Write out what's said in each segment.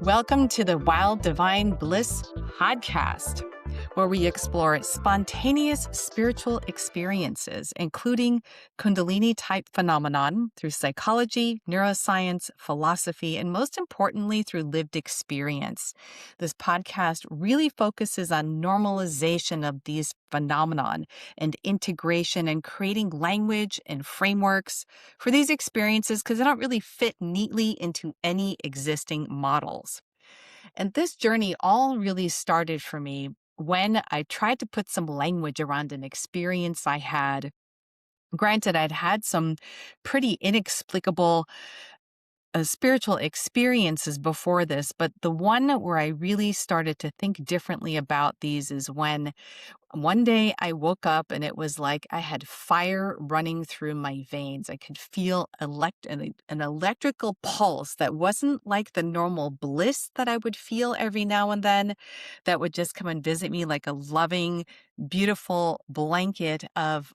Welcome to the Wild Divine Bliss podcast, where we explore spontaneous spiritual experiences, including Kundalini type phenomenon through psychology, neuroscience, philosophy, and most importantly, through lived experience. This podcast really focuses on normalization of these phenomenon and integration and creating language and frameworks for these experiences because they don't really fit neatly into any existing models. And this journey all really started for me when I tried to put some language around an experience I had. Granted, I'd had some pretty inexplicable spiritual experiences before this, but the one where I really started to think differently about these is when one day I woke up and it was like I had fire running through my veins. I could feel an electrical pulse that wasn't like the normal bliss that I would feel every now and then, that would just come and visit me like a loving, beautiful blanket of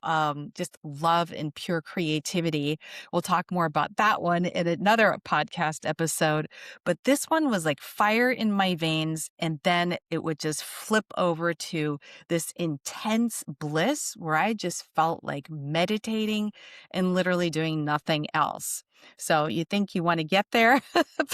just love and pure creativity. We'll talk more about that one in another podcast episode. But this one was like fire in my veins. And then it would just flip over to this intense bliss where I just felt like meditating and literally doing nothing else. So you think you want to get there,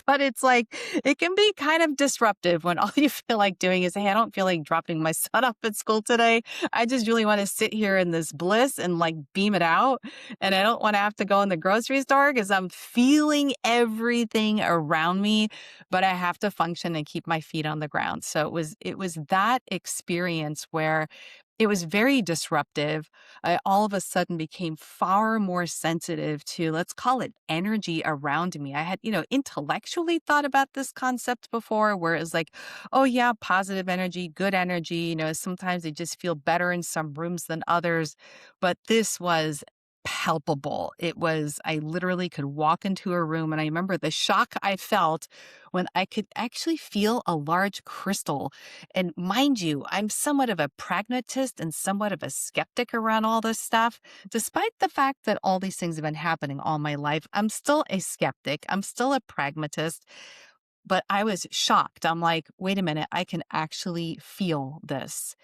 but it's like it can be kind of disruptive when all you feel like doing is, hey, I don't feel like dropping my son off at school today. I just really want to sit here in this bliss and like beam it out. And I don't want to have to go in the grocery store because I'm feeling everything around me, but I have to function and keep my feet on the ground. So it was that experience where it was very disruptive. I all of a sudden became far more sensitive to, let's call it energy around me. I had, intellectually thought about this concept before where it was like, oh yeah, positive energy, good energy, sometimes they just feel better in some rooms than others. But this was palpable. It was, I literally could walk into a room and I remember the shock I felt when I could actually feel a large crystal. And mind you, I'm somewhat of a pragmatist and somewhat of a skeptic around all this stuff. Despite the fact that all these things have been happening all my life, I'm still a skeptic. I'm still a pragmatist. But I was shocked. I'm like, wait a minute, I can actually feel this.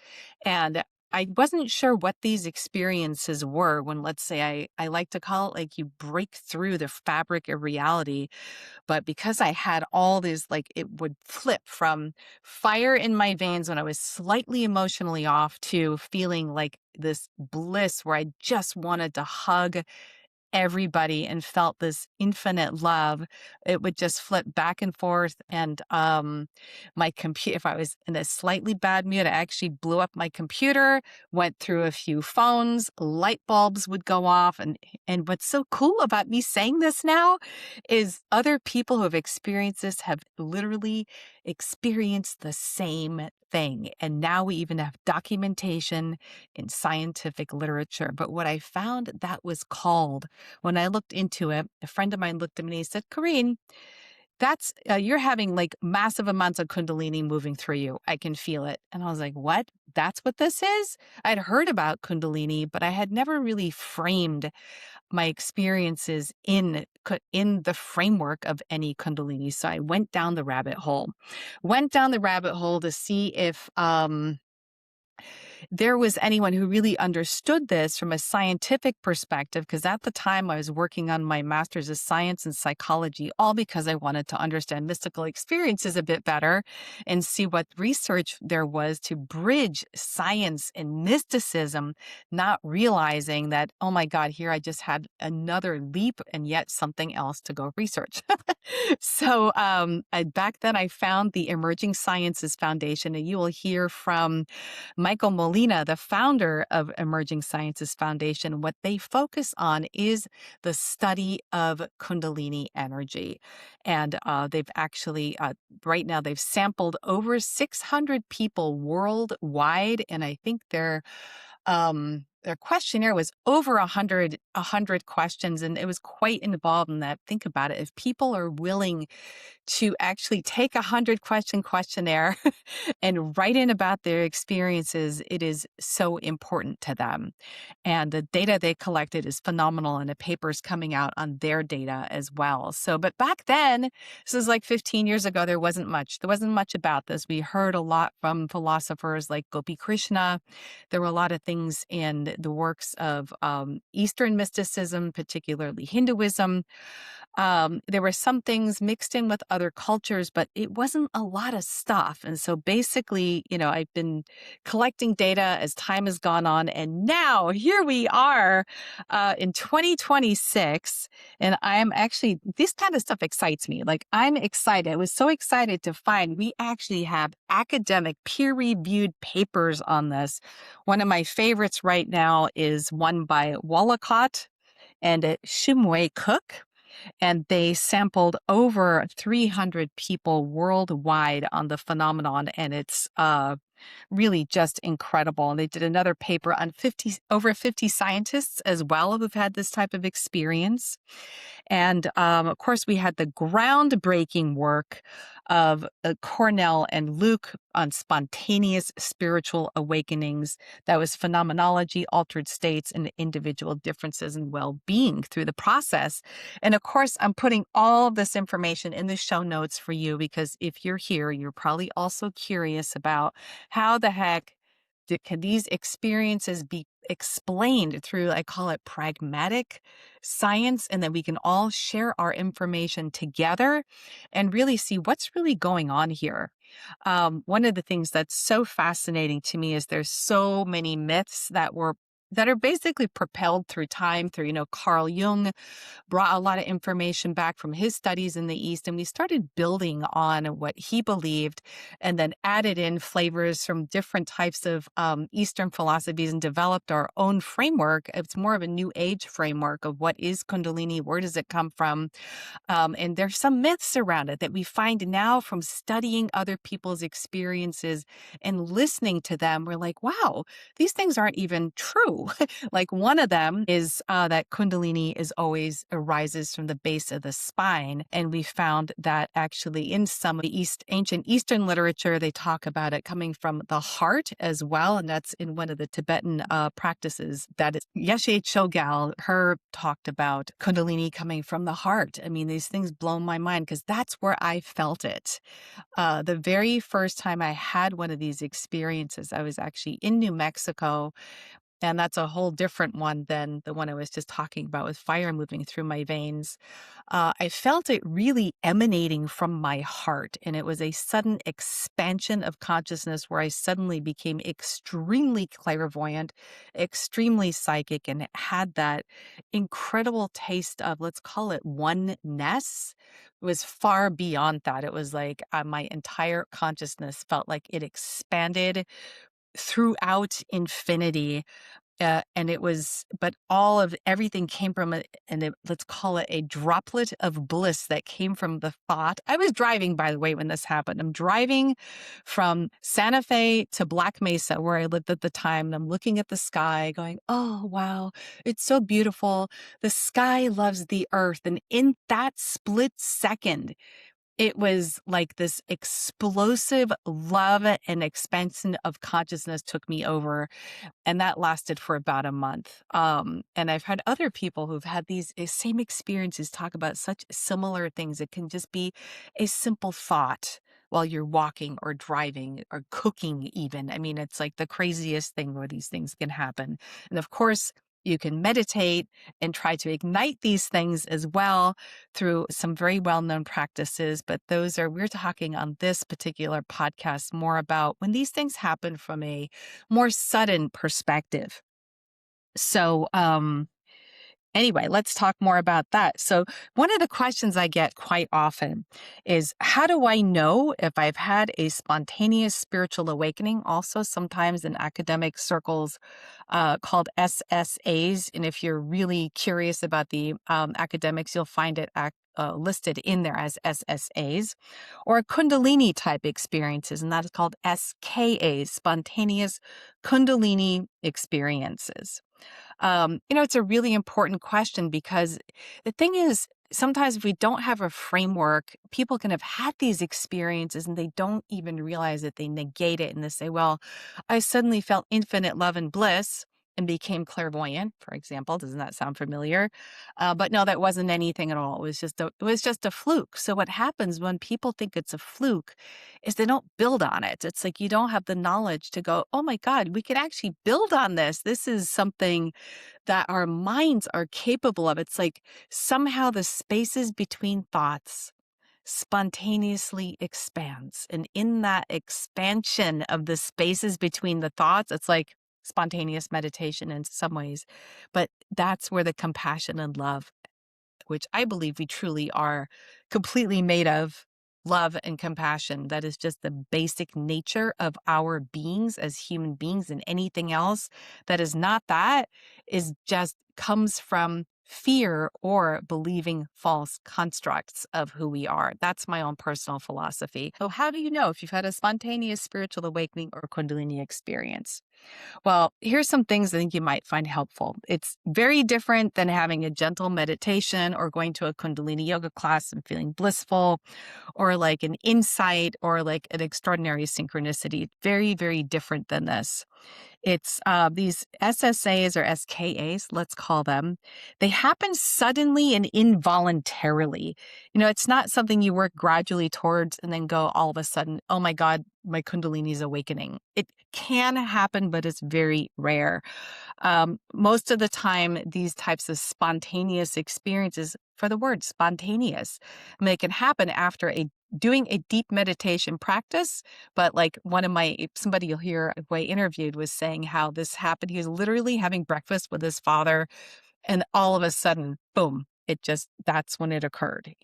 And I wasn't sure what these experiences were when, let's say, I like to call it like you break through the fabric of reality. But because I had all these, like it would flip from fire in my veins when I was slightly emotionally off to feeling like this bliss where I just wanted to hug everybody and felt this infinite love. It would just flip back and forth. And my computer, if I was in a slightly bad mood, I actually blew up my computer, went through a few phones, light bulbs would go off. And what's so cool about me saying this now is other people who have experienced this have literally experienced the same thing. And now we even have documentation in scientific literature. But what I found that was called, when I looked into it, a friend of mine looked at me and he said, Corrine, that's you're having like massive amounts of Kundalini moving through you. I can feel it. And I was like, what? That's what this is? I'd heard about Kundalini, but I had never really framed my experiences in the framework of any Kundalini. So I went down the rabbit hole to see if there was anyone who really understood this from a scientific perspective, because at the time I was working on my master's of science and psychology, all because I wanted to understand mystical experiences a bit better and see what research there was to bridge science and mysticism, not realizing that, oh my God, here I just had another leap and yet something else to go research. So back then I found the Emerging Sciences Foundation, and you will hear from Michael Molina, the founder of Emerging Sciences Foundation. What they focus on is the study of Kundalini energy. And they've actually, right now, they've sampled over 600 people worldwide. And I think they're their questionnaire was over a hundred questions, and it was quite involved in that. Think about it. If people are willing to actually take 100-question questionnaire and write in about their experiences, it is so important to them. And the data they collected is phenomenal, and a paper's coming out on their data as well. So, but back then, this is like 15 years ago, there wasn't much. There wasn't much about this. We heard a lot from philosophers like Gopi Krishna. There were a lot of things in the works of Eastern mysticism, particularly Hinduism. There were some things mixed in with other cultures, but it wasn't a lot of stuff. And so basically, I've been collecting data as time has gone on. And now here we are in 2026. And I'm actually, this kind of stuff excites me. Like, I'm excited. I was so excited to find we actually have academic peer-reviewed papers on this. One of my favorites right now is one by Wallacott and Shimwei Cook, and they sampled over 300 people worldwide on the phenomenon, and it's really just incredible. And they did another paper on over 50 scientists as well who've had this type of experience. And of course, we had the groundbreaking work of Cornell and Luke on spontaneous spiritual awakenings. That was phenomenology, altered states, and individual differences in well-being through the process. And of course, I'm putting all of this information in the show notes for you, because if you're here, you're probably also curious about how the heck can these experiences be explained through, I call it pragmatic science, and that we can all share our information together and really see what's really going on here. One of the things that's so fascinating to me is there's so many myths that are basically propelled through time, through, Carl Jung brought a lot of information back from his studies in the East, and we started building on what he believed and then added in flavors from different types of Eastern philosophies and developed our own framework. It's more of a new age framework of what is Kundalini, where does it come from? And there's some myths around it that we find now from studying other people's experiences and listening to them. We're like, wow, these things aren't even true. Like, one of them is that Kundalini arises from the base of the spine. And we found that actually in some of the ancient Eastern literature, they talk about it coming from the heart as well. And that's in one of the Tibetan practices. That is Yeshe Chogyal, her talked about Kundalini coming from the heart. I mean, these things blow my mind because that's where I felt it. The very first time I had one of these experiences, I was actually in New Mexico. And that's a whole different one than the one I was just talking about with fire moving through my veins. I felt it really emanating from my heart. And it was a sudden expansion of consciousness where I suddenly became extremely clairvoyant, extremely psychic, and had that incredible taste of, let's call it oneness. It was far beyond that. It was like my entire consciousness felt like it expanded throughout infinity. And it was, but everything came from let's call it a droplet of bliss that came from the thought. I was driving, by the way, when this happened. I'm driving from Santa Fe to Black Mesa, where I lived at the time. And I'm looking at the sky going, oh, wow, it's so beautiful. The sky loves the earth. And in that split second, it was like this explosive love and expansion of consciousness took me over. And that lasted for about a month. And I've had other people who've had these same experiences talk about such similar things. It can just be a simple thought while you're walking or driving or cooking even. I mean, it's like the craziest thing where these things can happen. And of course, you can meditate and try to ignite these things as well through some very well-known practices. But we're talking on this particular podcast more about when these things happen from a more sudden perspective. So, anyway, let's talk more about that. So one of the questions I get quite often is, how do I know if I've had a spontaneous spiritual awakening? Also, sometimes in academic circles called SSAs. And if you're really curious about the academics, you'll find it listed in there as SSAs, or Kundalini type experiences. And that is called SKAs, spontaneous Kundalini experiences. It's a really important question because the thing is, sometimes if we don't have a framework, people can have had these experiences and they don't even realize it. They negate it and they say, well, I suddenly felt infinite love and bliss and became clairvoyant, for example. Doesn't that sound familiar? But no, that wasn't anything at all. It was just a fluke. So what happens when people think it's a fluke is they don't build on it. It's like you don't have the knowledge to go, oh my God, we could actually build on this. This is something that our minds are capable of. It's like somehow the spaces between thoughts spontaneously expands. And in that expansion of the spaces between the thoughts, it's like spontaneous meditation in some ways. But that's where the compassion and love, which I believe we truly are completely made of, love and compassion. That is just the basic nature of our beings as human beings, and anything else that is not that is just comes from fear or believing false constructs of who we are. That's my own personal philosophy. So how do you know if you've had a spontaneous spiritual awakening or Kundalini experience? Well, here's some things I think you might find helpful. It's very different than having a gentle meditation or going to a Kundalini yoga class and feeling blissful, or like an insight or like an extraordinary synchronicity. Very, very different than this. It's these SSAs or SKAs, let's call them. They happen suddenly and involuntarily. It's not something you work gradually towards and then go all of a sudden, oh my God, my Kundalini is awakening. It can happen, but it's very rare. Most of the time, these types of spontaneous experiences, for the word spontaneous, they can happen after doing a deep meditation practice. But like somebody you'll hear who I interviewed was saying how this happened. He was literally having breakfast with his father, and all of a sudden, boom, that's when it occurred.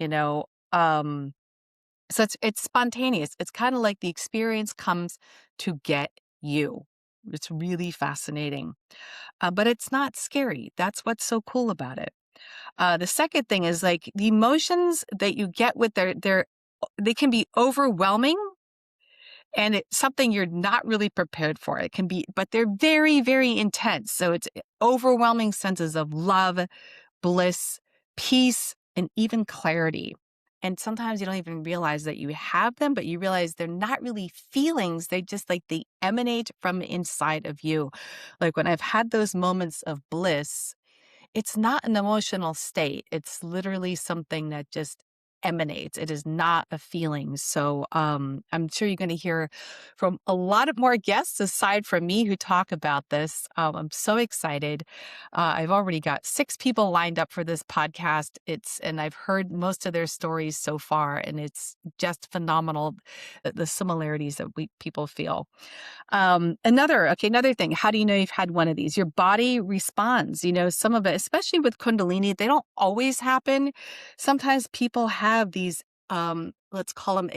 So it's spontaneous. It's kind of like the experience comes to get you. It's really fascinating. But it's not scary. That's what's so cool about it. The second thing is like the emotions that you get with they can be overwhelming, and it's something you're not really prepared for. It can be, but they're very, very intense. So it's overwhelming senses of love, bliss, peace, and even clarity. And sometimes you don't even realize that you have them, but you realize they're not really feelings. They emanate from inside of you. Like when I've had those moments of bliss, it's not an emotional state. It's literally something that just emanates. It is not a feeling. So I'm sure you're going to hear from a lot of more guests aside from me who talk about this. I'm so excited. I've already got 6 people lined up for this podcast. And I've heard most of their stories so far, and it's just phenomenal, the similarities that people feel. Another thing, how do you know you've had one of these? Your body responds, some of it, especially with Kundalini, they don't always happen. Sometimes people have these, let's call them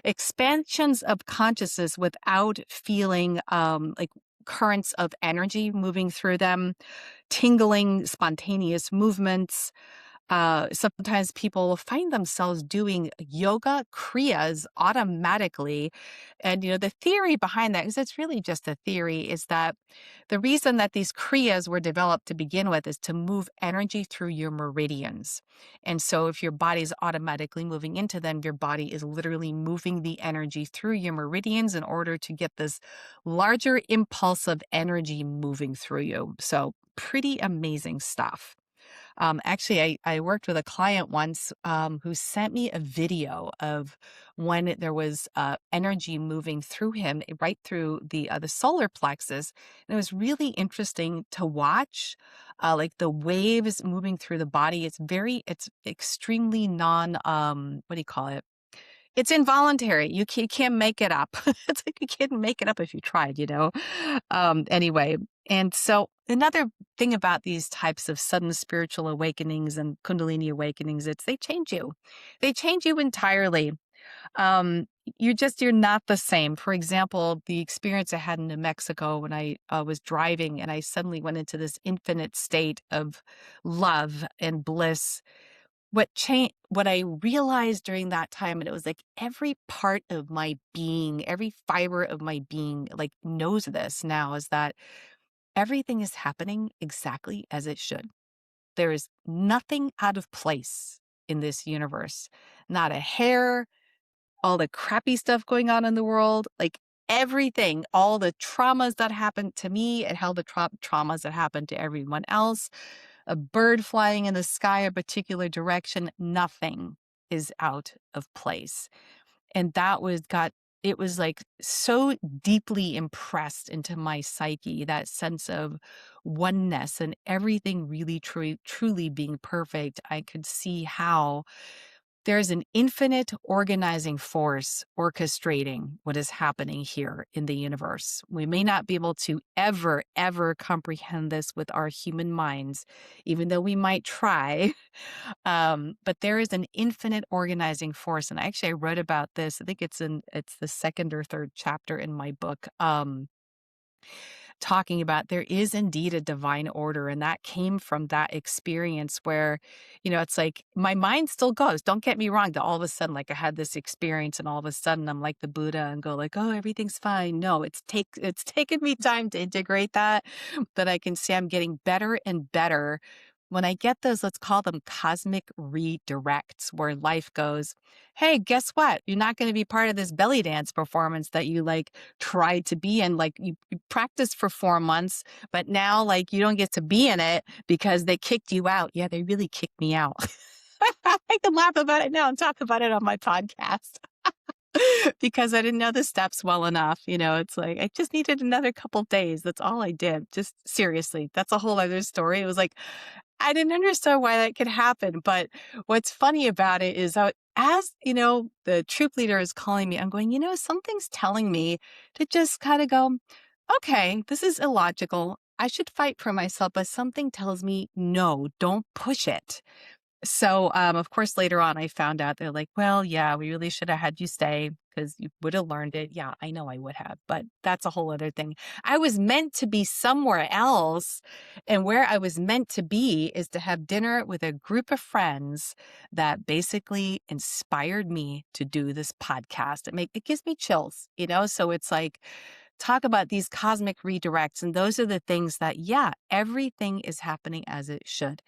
expansions of consciousness without feeling, like currents of energy moving through them, tingling, spontaneous movements. Sometimes people will find themselves doing yoga kriyas automatically. And, the theory behind that, because it's really just a theory, is that the reason that these kriyas were developed to begin with is to move energy through your meridians. And so if your body's automatically moving into them, your body is literally moving the energy through your meridians in order to get this larger impulse of energy moving through you. So pretty amazing stuff. Actually, I worked with a client once who sent me a video of when there was energy moving through him, right through the solar plexus. And it was really interesting to watch, like the waves moving through the body. It's extremely what do you call it? It's involuntary. You can't make it up. It's like you can't make it up if you tried. Anyway, and so another thing about these types of sudden spiritual awakenings and Kundalini awakenings, they change you. They change you entirely. You're not the same. For example, the experience I had in New Mexico when I was driving and I suddenly went into this infinite state of love and bliss. What I realized during that time, and it was like every part of my being, every fiber of my being, like knows this now, is that everything is happening exactly as it should. There is nothing out of place in this universe, not a hair, all the crappy stuff going on in the world, like everything, all the traumas that happened to me and how the traumas that happened to everyone else, a bird flying in the sky a particular direction, nothing is out of place. And it was like so deeply impressed into my psyche, that sense of oneness and everything really truly being perfect. I could see how there's an infinite organizing force orchestrating what is happening here in the universe. We may not be able to ever comprehend this with our human minds, even though we might try. But there is an infinite organizing force. And actually, I wrote about this. I think it's the second or third chapter in my book. Talking about there is indeed a divine order. And that came from that experience where, it's like my mind still goes. Don't get me wrong, that all of a sudden, like I had this experience and all of a sudden I'm like the Buddha and go like, oh, everything's fine. No, it's taken me time to integrate that, but I can see I'm getting better and better when I get those, let's call them cosmic redirects, where life goes, hey, guess what? You're not going to be part of this belly dance performance that you like tried to be in. Like you practiced for 4 months, but now like you don't get to be in it because they kicked you out. Yeah, they really kicked me out. I can laugh about it now and talk about it on my podcast. Because I didn't know the steps well enough. It's like I just needed another couple days. That's all I did. Just seriously, that's a whole other story. It was like I didn't understand why that could happen. But what's funny about it is as the troop leader is calling me, I'm going, something's telling me to just kind of go, okay, this is illogical. I should fight for myself, but something tells me, no, don't push it. So, of course, later on, I found out they're like, well, yeah, we really should have had you stay because you would have learned it. Yeah, I know I would have, but that's a whole other thing. I was meant to be somewhere else. And where I was meant to be is to have dinner with a group of friends that basically inspired me to do this podcast. It gives me chills. So it's like, talk about these cosmic redirects. And those are the things that, yeah, everything is happening as it should.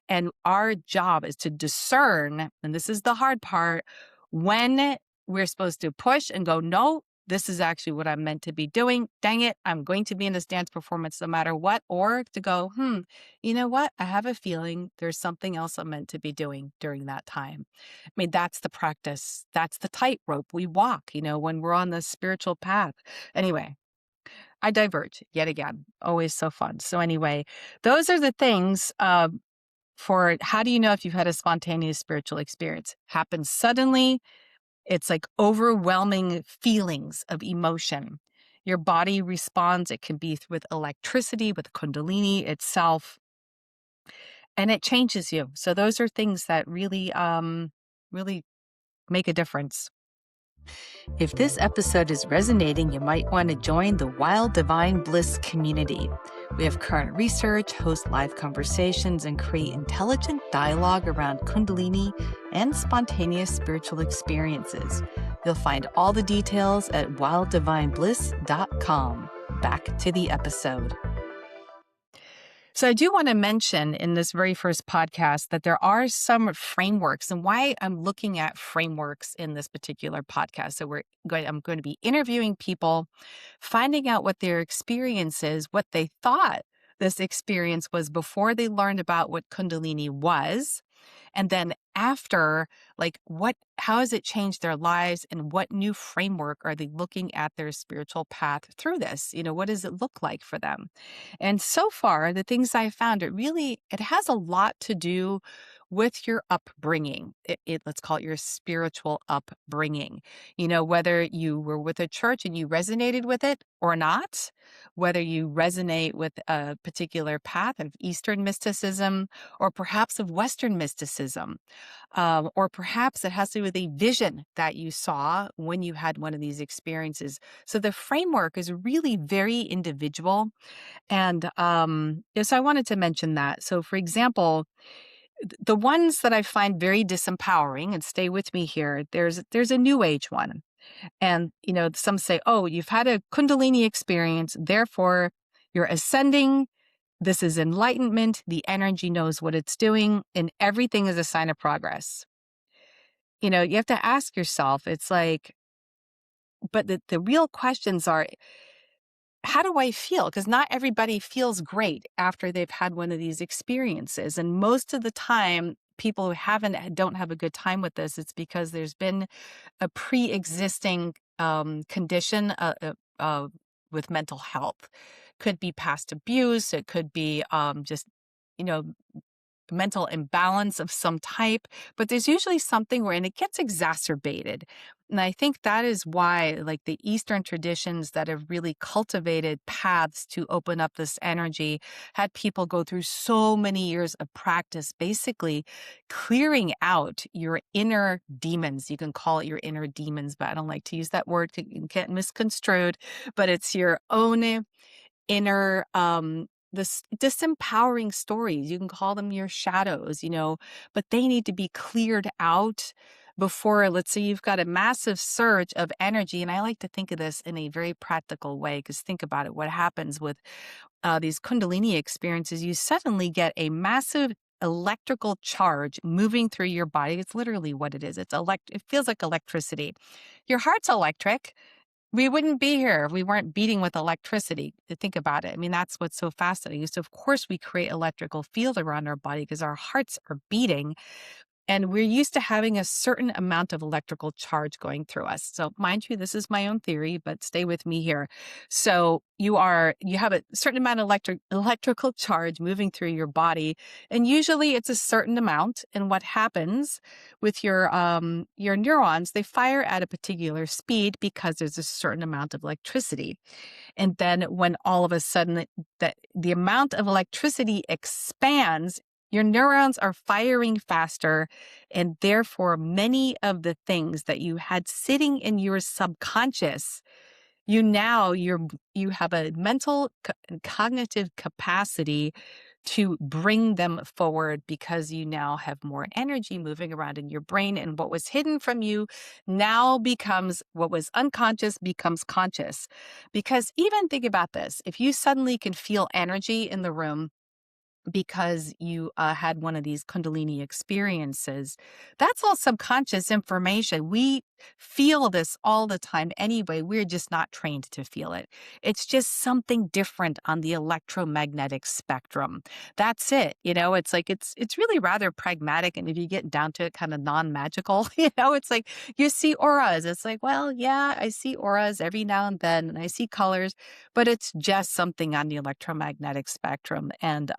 And our job is to discern, and this is the hard part, when we're supposed to push and go, no, this is actually what I'm meant to be doing. Dang it, I'm going to be in this dance performance no matter what. Or to go, you know what? I have a feeling there's something else I'm meant to be doing during that time. I mean, that's the practice. That's the tightrope we walk, when we're on the spiritual path. Anyway, I diverge yet again. Always so fun. So anyway, those are the things for how do you know if you've had a spontaneous spiritual experience? Happens suddenly. It's like overwhelming feelings of emotion. Your body responds. It can be with electricity, with Kundalini itself, and it changes you. So those are things that really, really make a difference. If this episode is resonating, you might want to join the Wild Divine Bliss community. We have current research, host live conversations, and create intelligent dialogue around Kundalini and spontaneous spiritual experiences. You'll find all the details at wilddivinebliss.com. Back to the episode. So I do want to mention in this very first podcast that there are some frameworks, and why I'm looking at frameworks in this particular podcast. So I'm going to be interviewing people, finding out what their experience is, what they thought this experience was before they learned about what Kundalini was. And then after, like, how has it changed their lives, and what new framework are they looking at their spiritual path through this? What does it look like for them? And so far, the things I found, it has a lot to do with your upbringing. Let's call it your spiritual upbringing. Whether you were with a church and you resonated with it or not, whether you resonate with a particular path of Eastern mysticism or perhaps of Western mysticism, or perhaps it has to do with a vision that you saw when you had one of these experiences. So the framework is really very individual. And so I wanted to mention that. So for example, the ones that I find very disempowering, and stay with me here, there's a new age one. And, some say, oh, you've had a Kundalini experience, therefore you're ascending This is enlightenment. The energy knows what it's doing, and everything is a sign of progress. You know, you have to ask yourself, it's like, but the real questions are, how do I feel? Because not everybody feels great after they've had one of these experiences. And most of the time, people who don't have a good time with this, it's because there's been a pre-existing condition with mental health. Could be past abuse. It could be just, you know, mental imbalance of some type, but there's usually something where, and it gets exacerbated. And I think that is why, like, the Eastern traditions that have really cultivated paths to open up this energy had people go through so many years of practice, basically clearing out your inner demons. You can call it your inner demons, but I don't like to use that word. It can get misconstrued, but it's your own inner this disempowering stories. You can call them your shadows, you know, but they need to be cleared out before, let's say you've got a massive surge of energy. And I like to think of this in a very practical way, because think about it. What happens with these Kundalini experiences, you suddenly get a massive electrical charge moving through your body. It's literally what it is. It feels like electricity. Your heart's electric. We wouldn't be here if we weren't beating with electricity. To think about it. I mean, that's what's so fascinating. So, of course, we create electrical field around our body because our hearts are beating. And we're used to having a certain amount of electrical charge going through us. So mind you, this is my own theory, but stay with me here. So you have a certain amount of electrical charge moving through your body. And usually it's a certain amount. And what happens with your neurons, they fire at a particular speed because there's a certain amount of electricity. And then when all of a sudden the amount of electricity expands, your neurons are firing faster, and therefore many of the things that you had sitting in your subconscious, you have a mental and cognitive capacity to bring them forward, because you now have more energy moving around in your brain, and what was hidden from you now becomes, what was unconscious becomes conscious. Because even think about this, if you suddenly can feel energy in the room because you had one of these Kundalini experiences, that's all subconscious information. We feel this all the time anyway. We're just not trained to feel it. It's just something different on the electromagnetic spectrum. That's it. You know, it's like, it's really rather pragmatic. And if you get down to it, kind of non-magical, you know, it's like you see auras. It's like, well, yeah, I see auras every now and then, and I see colors, but it's just something on the electromagnetic spectrum. And,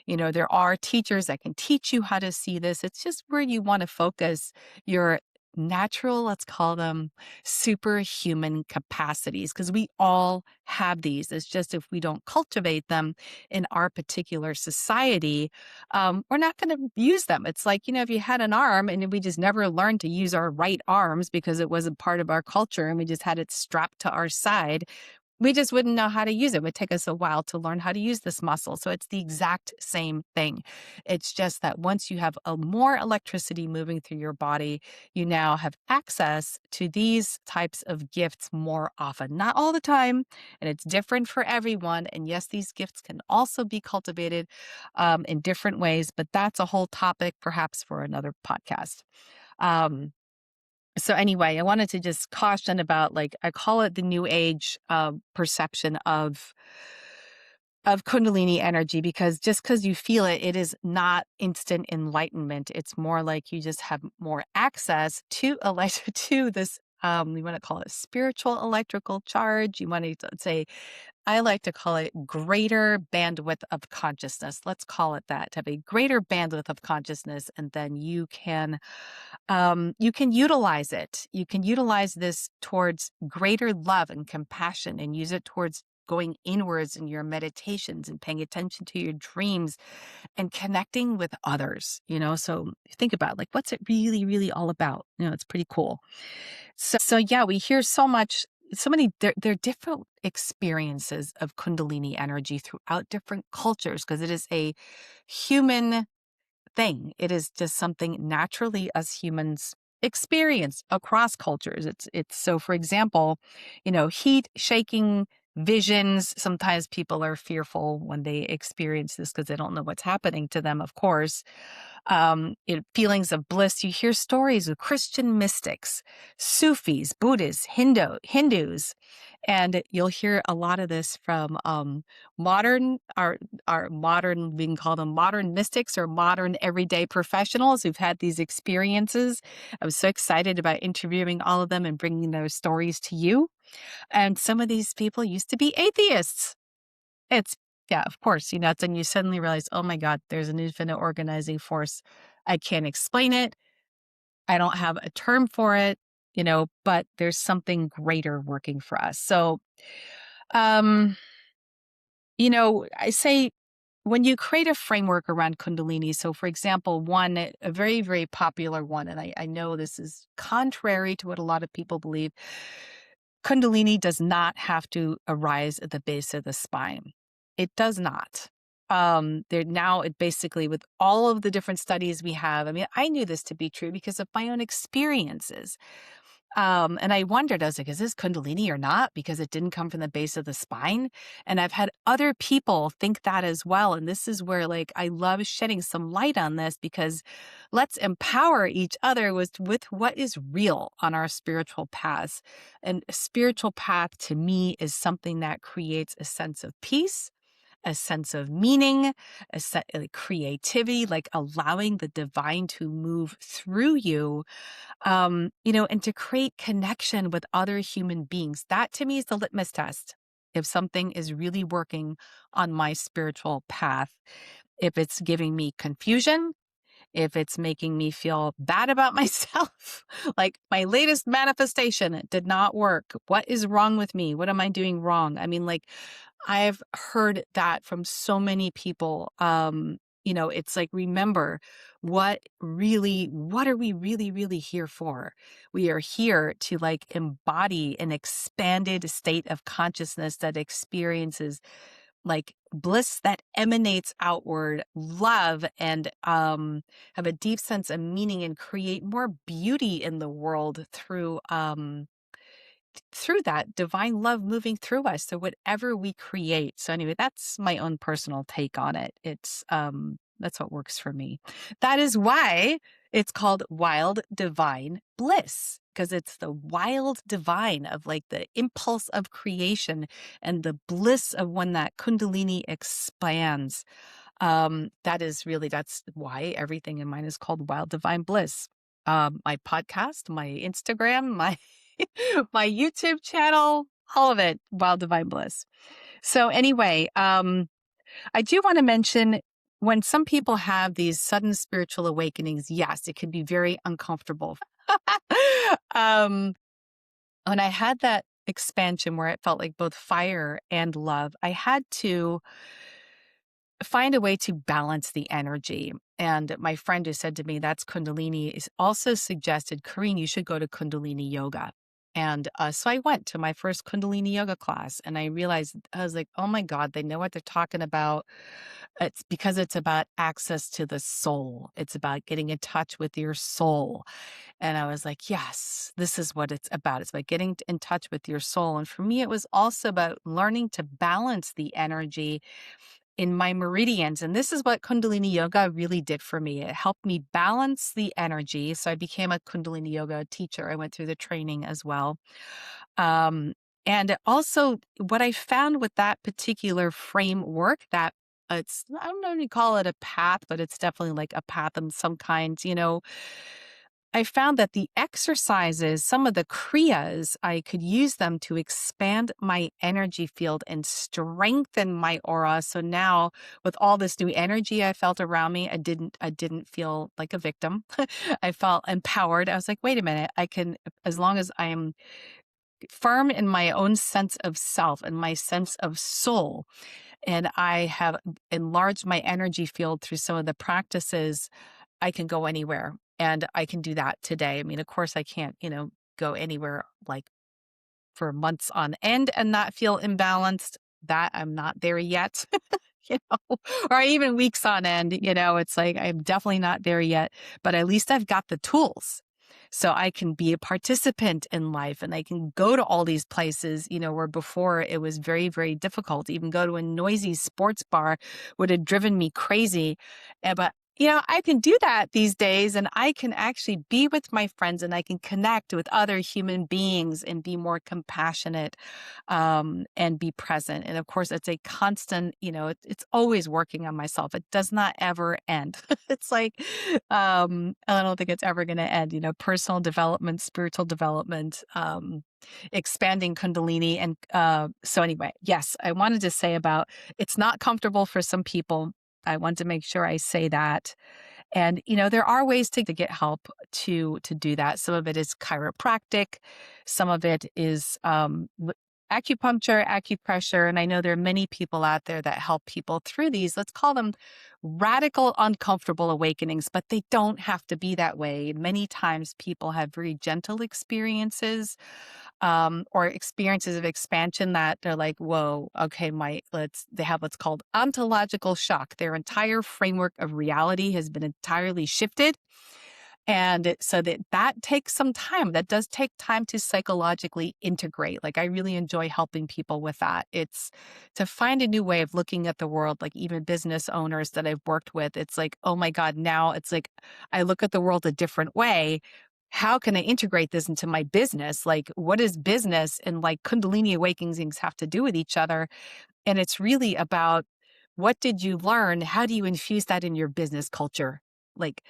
you know, there are teachers that can teach you how to see this. It's just where you want to focus your natural, let's call them superhuman capacities, because we all have these. It's just if we don't cultivate them in our particular society, we're not going to use them. It's like, you know, if you had an arm and we just never learned to use our right arms because it wasn't part of our culture and we just had it strapped to our side, we just wouldn't know how to use it. It would take us a while to learn how to use this muscle. So it's the exact same thing. It's just that once you have a more electricity moving through your body, you now have access to these types of gifts more often. Not all the time, and it's different for everyone. And yes, these gifts can also be cultivated in different ways, but that's a whole topic perhaps for another podcast. So anyway, I wanted to just caution about, like, I call it the new age perception of Kundalini energy, because just because you feel it, it is not instant enlightenment. It's more like you just have more access to to this. You want to call it spiritual electrical charge. You want to say, I like to call it greater bandwidth of consciousness. Let's call it that. To have a greater bandwidth of consciousness, and then you can utilize it. You can utilize this towards greater love and compassion, and use it towards going inwards in your meditations and paying attention to your dreams and connecting with others, you know? So think about, like, what's it really, really all about? You know, it's pretty cool. So yeah, we hear so many, there are different experiences of Kundalini energy throughout different cultures, because it is a human thing. It is just something naturally us humans experience across cultures. It's so, for example, you know, heat shaking visions. Sometimes people are fearful when they experience this because they don't know what's happening to them, of course. Feelings of bliss. You hear stories of Christian mystics, Sufis, Buddhists, Hindus, and you'll hear a lot of this from modern, our modern, we can call them modern mystics or modern everyday professionals who've had these experiences. I was so excited about interviewing all of them and bringing those stories to you. And some of these people used to be atheists. It's, yeah, of course, it's, and you suddenly realize, oh my God, there's an infinite organizing force. I can't explain it. I don't have a term for it, but there's something greater working for us. So, um, I say when you create a framework around Kundalini, so for example, a very, very popular one, and I know this is contrary to what a lot of people believe, Kundalini does not have to arise at the base of the spine. It does not. It basically, with all of the different studies we have, I mean, I knew this to be true because of my own experiences. And I wondered, I was like, is this Kundalini or not? Because it didn't come from the base of the spine. And I've had other people think that as well. And this is where, like, I love shedding some light on this because let's empower each other with what is real on our spiritual paths. And a spiritual path to me is something that creates a sense of peace, a sense of meaning, like creativity, like allowing the divine to move through you, and to create connection with other human beings. That to me is the litmus test. If something is really working on my spiritual path, if it's giving me confusion, if it's making me feel bad about myself, like my latest manifestation, it did not work. What is wrong with me? What am I doing wrong? I mean, like, I've heard that from so many people. It's like, remember, what are we really, really here for? We are here to, like, embody an expanded state of consciousness that experiences, like, bliss that emanates outward, love, and have a deep sense of meaning and create more beauty in the world through that divine love moving through us. So whatever we create. So anyway, that's my own personal take on it. That's what works for me. That is why it's called wild divine bliss, because it's the wild divine of, like, the impulse of creation and the bliss of when that Kundalini expands. That's why everything in mine is called wild divine bliss. My podcast, my Instagram, my my YouTube channel, all of it, wild divine bliss. So anyway, I do want to mention, when some people have these sudden spiritual awakenings, yes, it can be very uncomfortable. um, when I had that expansion where it felt like both fire and love, I had to find a way to balance the energy. And my friend who said to me, that's Kundalini, is also suggested, Kareen, you should go to Kundalini yoga. And so I went to my first Kundalini yoga class, and I realized, I was like, oh my God, they know what they're talking about. It's because it's about access to the soul. It's about getting in touch with your soul. And I was like, yes, this is what it's about. It's about getting in touch with your soul. And for me, it was also about learning to balance the energy in my meridians. And this is what Kundalini yoga really did for me. It helped me balance the energy. So I became a Kundalini yoga teacher. I went through the training as well. And also, what I found with that particular framework, that I don't know if you call it a path, but it's definitely like a path of some kind, I found that the exercises, some of the kriyas, I could use them to expand my energy field and strengthen my aura. So now, with all this new energy I felt around me, I didn't feel like a victim. I felt empowered. I was like, wait a minute, I can, as long as I am firm in my own sense of self and my sense of soul, and I have enlarged my energy field through some of the practices, I can go anywhere. And I can do that today. I mean, of course, I can't, go anywhere like for months on end and not feel imbalanced. That I'm not there yet, or even weeks on end, it's like I'm definitely not there yet, but at least I've got the tools. So I can be a participant in life and I can go to all these places, where before it was very, very difficult. Even go to a noisy sports bar would have driven me crazy. But I can do that these days, and I can actually be with my friends and I can connect with other human beings and be more compassionate, and be present. And of course, it's a constant, it's always working on myself. It does not ever end. It's like, I don't think it's ever going to end, personal development, spiritual development, expanding Kundalini. And so anyway, yes, I wanted to say about it's not comfortable for some people. I want to make sure I say that. And, there are ways to get help to do that. Some of it is chiropractic. Some of it is acupuncture, acupressure. And I know there are many people out there that help people through these. Let's call them radical, uncomfortable awakenings, but they don't have to be that way. Many times people have very gentle experiences, or experiences of expansion that they're like, whoa, okay, they have what's called ontological shock. Their entire framework of reality has been entirely shifted. And so that takes some time. That does take time to psychologically integrate. Like, I really enjoy helping people with that. It's to find a new way of looking at the world. Like, even business owners that I've worked with, it's like, oh my God, now it's like I look at the world a different way. How can I integrate this into my business? Like, what is business and like Kundalini awakenings have to do with each other? And it's really about, what did you learn? How do you infuse that in your business culture? Like,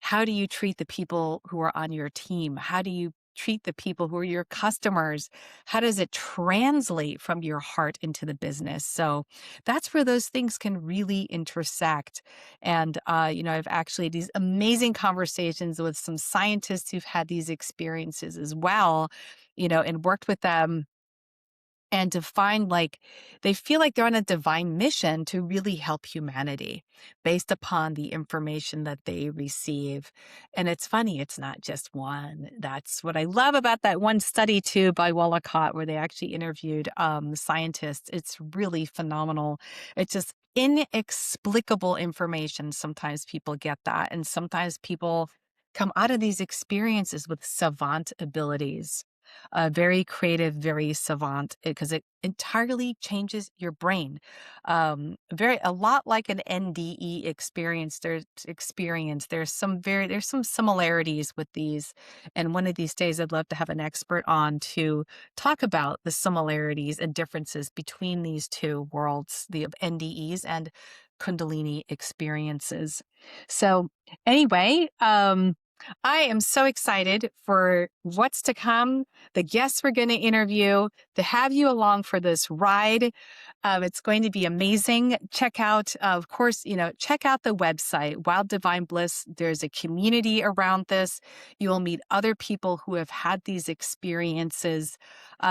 how do you treat the people who are on your team? How do you treat the people who are your customers? How does it translate from your heart into the business? So that's where those things can really intersect. And, I've actually these amazing conversations with some scientists who've had these experiences as well, and worked with them, and to find like they feel like they're on a divine mission to really help humanity based upon the information that they receive. And it's funny, it's not just one. That's what I love about that one study too by Wallacott, where they actually interviewed scientists. It's really phenomenal. It's just inexplicable information. Sometimes people get that, and sometimes people come out of these experiences with savant abilities, very creative, very savant, because it entirely changes your brain. A lot like an NDE experience. There's some similarities with these. And one of these days, I'd love to have an expert on to talk about the similarities and differences between these two worlds, the NDEs and Kundalini experiences. So anyway, I am so excited for what's to come, the guests we're going to interview, to have you along for this ride. It's going to be amazing. Check out, of course, check out the website, Wild Divine Bliss. There's a community around this. You will meet other people who have had these experiences,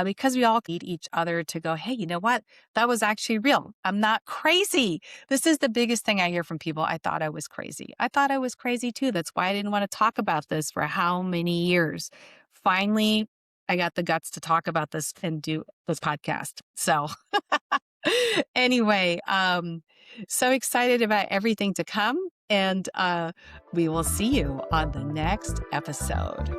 because we all need each other to go, hey, you know what? That was actually real. I'm not crazy. This is the biggest thing I hear from people. I thought I was crazy. I thought I was crazy too. That's why I didn't want to talk about this for how many years. Finally, I got the guts to talk about this and do this podcast. So anyway, so excited about everything to come, and we will see you on the next episode.